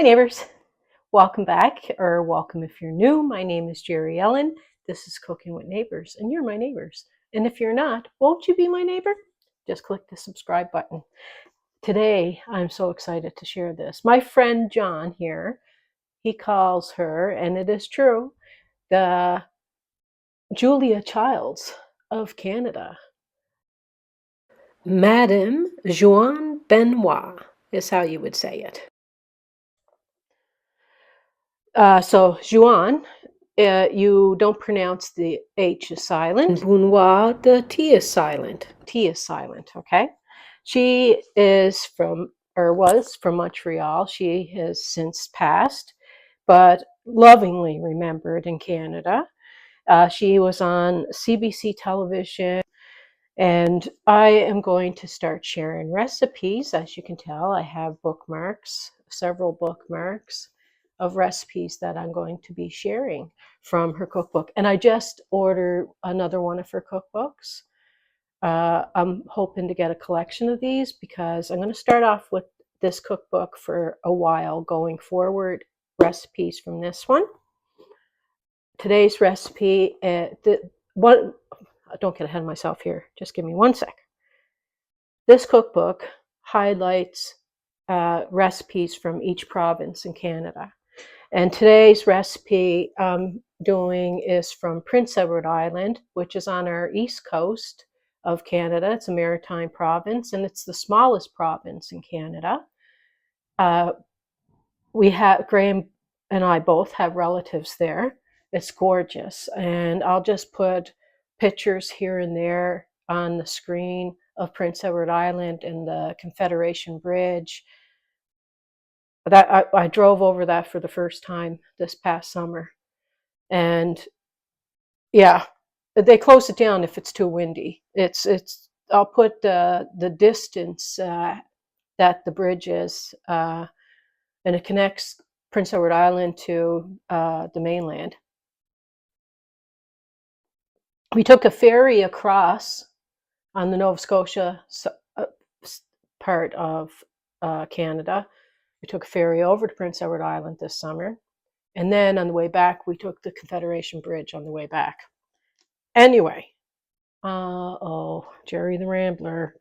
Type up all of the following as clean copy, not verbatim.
Hi neighbors, welcome back, or welcome if you're new. My name is Jerry Ellen. This is Cooking with Neighbors, and you're my neighbors. And if you're not, won't you be my neighbor? Just click the subscribe button. Today, I'm so excited to share this. My friend John here, he calls her, and it is true, the Julia Childs of Canada. Madame Jehane Benoit is how you would say it. So Jehane, you don't pronounce the H is silent. Benoit, the T is silent. T is silent, okay? She is from, or was from Montreal. She has since passed, but lovingly remembered in Canada. She was on CBC television, and I am going to start sharing recipes. As you can tell, I have bookmarks, several bookmarks of recipes that I'm going to be sharing from her cookbook. And I just ordered another one of her cookbooks. I'm hoping to get a collection of these because I'm going to start off with this cookbook for a while going forward, recipes from this one. Today's recipe, don't get ahead of myself here. Just give me one sec. This cookbook highlights recipes from each province in Canada. And today's recipe I'm doing is from Prince Edward Island, which is on our east coast of Canada. It's a maritime province, and it's the smallest province in Canada. Graham and I both have relatives there. It's gorgeous. And I'll just put pictures here and there on the screen of Prince Edward Island and the Confederation Bridge. That I drove over that for the first time this past summer, and yeah, they close it down if it's too windy. I'll put the distance that the bridge is, and it connects Prince Edward Island to the mainland. We took a ferry across on the Nova Scotia part of Canada. We took a ferry over to Prince Edward Island this summer. And then on the way back, we took the Confederation Bridge on the way back. Anyway, Jerry the Rambler.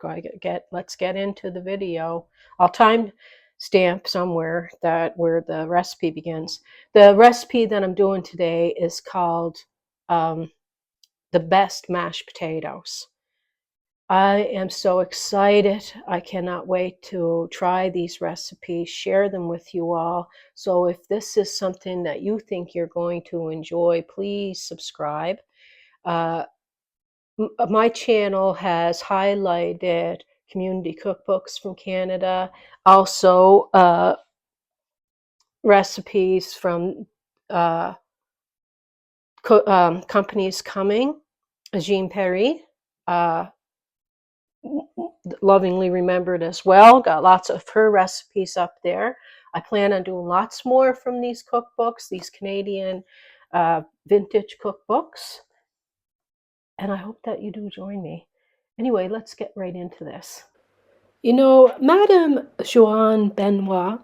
Let's get into the video. I'll time stamp somewhere where the recipe begins. The recipe that I'm doing today is called the best mashed potatoes. I am so excited. I cannot wait to try these recipes, share them with you all. So if this is something that you think you're going to enjoy, please subscribe. My channel has highlighted community cookbooks from Canada, also recipes from companies coming, Jean Perry, lovingly remembered as well. Got lots of her recipes up there. I plan on doing lots more from these cookbooks, these Canadian vintage cookbooks. And I hope that you do join me. Anyway, let's get right into this. You know, Madame Jehane Benoit,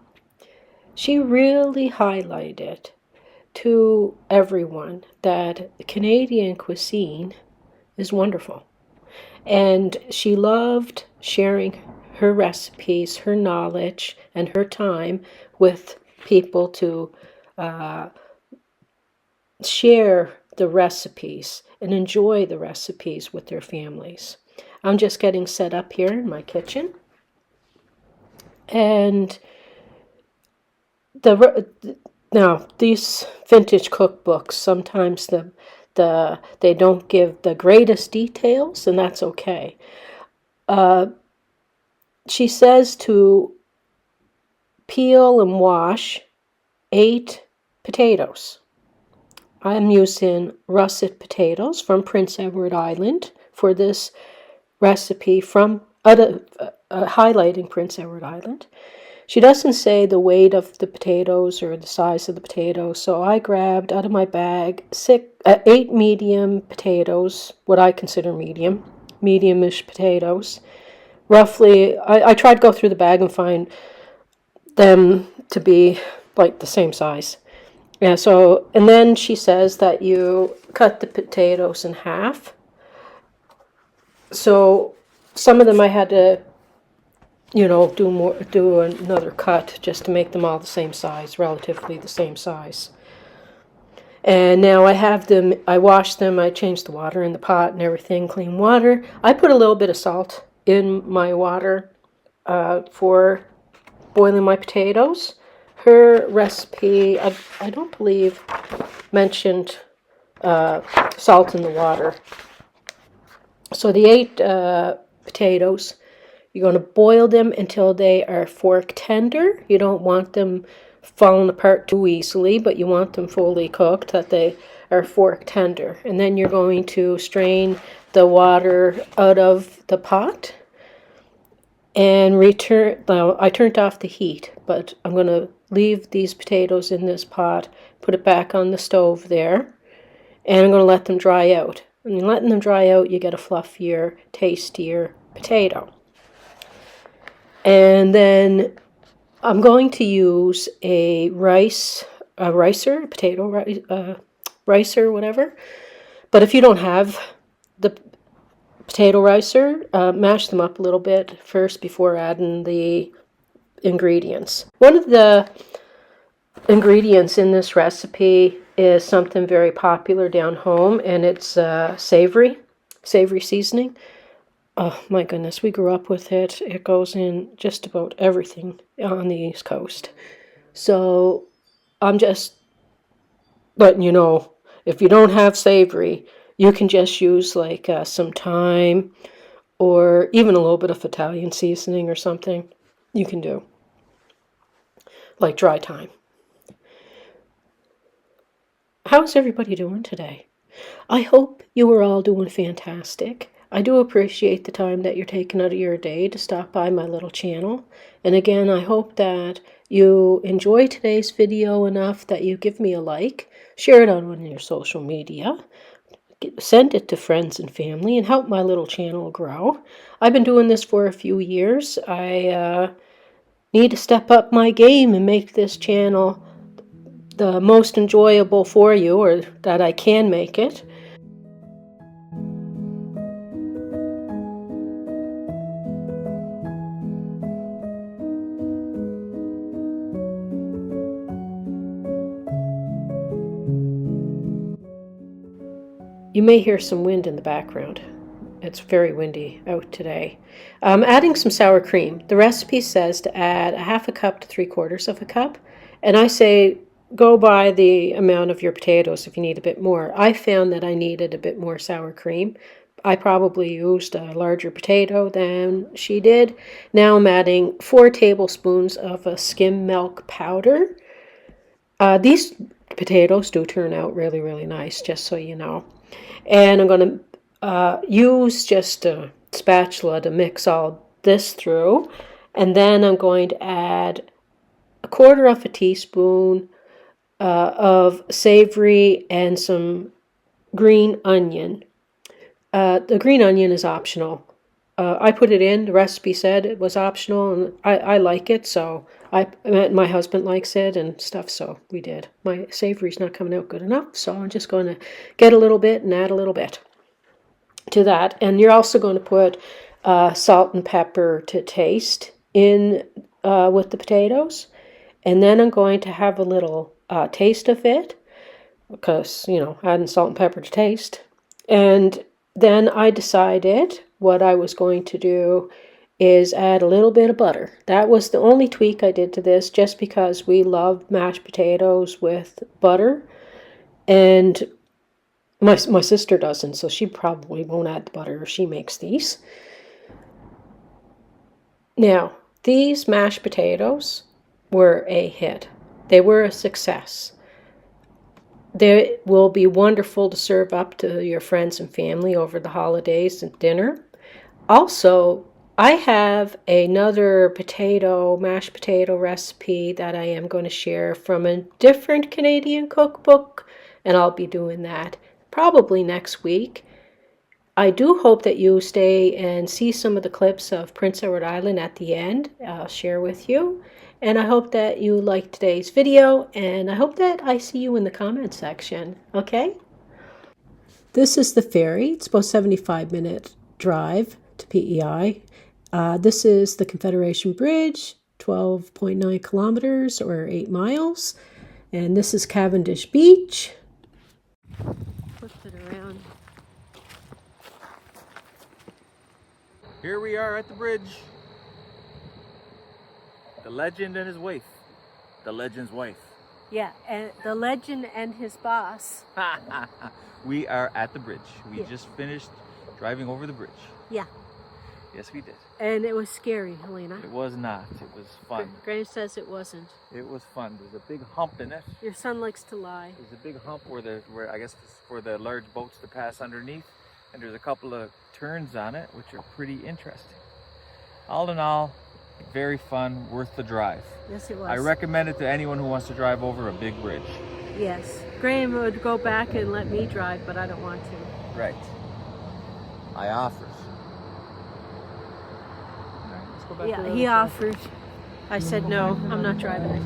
she really highlighted to everyone that Canadian cuisine is wonderful. And she loved sharing her recipes, her knowledge, and her time with people to share the recipes and enjoy the recipes with their families. I'm just getting set up here in my kitchen. And now these vintage cookbooks, sometimes they don't give the greatest details, and that's okay. She says to peel and wash 8 potatoes. I'm using russet potatoes from Prince Edward Island for this recipe from highlighting Prince Edward Island. She doesn't say the weight of the potatoes or the size of the potatoes, so I grabbed out of my bag 8 medium potatoes, what I consider medium-ish potatoes. Roughly, I tried to go through the bag and find them to be like the same size. Yeah, so, and then she says that you cut the potatoes in half. So some of them I had to, do another cut just to make them all the same size, relatively the same size. And now I have them, I washed them, I changed the water in the pot and everything, clean water. I put a little bit of salt in my water for boiling my potatoes. Her recipe, I don't believe, mentioned salt in the water. So the 8 potatoes, you're going to boil them until they are fork tender. You don't want them falling apart too easily, but you want them fully cooked, that they are fork tender. And then you're going to strain the water out of the pot and return. Well, I turned off the heat, but I'm going to leave these potatoes in this pot, put it back on the stove there, and I'm going to let them dry out. When you're letting them dry out, you get a fluffier, tastier potato. And then I'm going to use a potato ricer, whatever. But if you don't have the potato ricer, mash them up a little bit first before adding the ingredients. One of the ingredients in this recipe is something very popular down home, and it's savory seasoning. Oh my goodness, we grew up with it. It goes in just about everything on the East Coast. So I'm just letting you know, if you don't have savory, you can just use like some thyme or even a little bit of Italian seasoning or something. You can do like dry thyme. How's everybody doing today? I hope you are all doing fantastic. I do appreciate the time that you're taking out of your day to stop by my little channel. And again, I hope that you enjoy today's video enough that you give me a like, share it on your social media, send it to friends and family, and help my little channel grow. I've been doing this for a few years. I need to step up my game and make this channel the most enjoyable for you, or that I can make it. You may hear some wind in the background. It's very windy out today. Adding some sour cream. The recipe says to add a half a cup to 3/4 of a cup. And I say go by the amount of your potatoes if you need a bit more. I found that I needed a bit more sour cream. I probably used a larger potato than she did. Now I'm adding 4 tablespoons of a skim milk powder. These potatoes do turn out really, really nice, just so you know. And I'm going to use just a spatula to mix all this through. And then I'm going to add 1/4 teaspoon of savory and some green onion. The green onion is optional. I put it in. The recipe said it was optional, and I like it, so my husband likes it and stuff, so we did. My savory's not coming out good enough, so I'm just going to get a little bit and add a little bit to that. And you're also going to put salt and pepper to taste in with the potatoes. And then I'm going to have a little taste of it, because, adding salt and pepper to taste. And then I decided what I was going to do is add a little bit of butter. That was the only tweak I did to this, just because we love mashed potatoes with butter. And my sister doesn't, so she probably won't add the butter if she makes these. Now, these mashed potatoes were a hit. They were a success. They will be wonderful to serve up to your friends and family over the holidays and dinner. Also, I have another mashed potato recipe that I am going to share from a different Canadian cookbook, and I'll be doing that probably next week. I do hope that you stay and see some of the clips of Prince Edward Island at the end. I'll share with you. And I hope that you liked today's video, and I hope that I see you in the comment section, okay? This is the ferry. It's about 75-minute drive to PEI. This is the Confederation Bridge, 12.9 kilometers or 8 miles. And this is Cavendish Beach. Flip it around. Here we are at the bridge. The legend and his wife. The legend's wife. Yeah, and the legend and his boss. We are at the bridge. We just finished driving over the bridge. Yeah. Yes, we did. And it was scary, Helena. It was not. It was fun. Graham says it wasn't. It was fun. There's a big hump in it. Your son likes to lie. There's a big hump where I guess it's for the large boats to pass underneath. And there's a couple of turns on it, which are pretty interesting. All in all, very fun, worth the drive. Yes, it was. I recommend it to anyone who wants to drive over a big bridge. Yes. Graham would go back and let me drive, but I don't want to. Right. I offered. All right, let's go back to the Yeah, he other side. offered. I said no, I'm not driving it.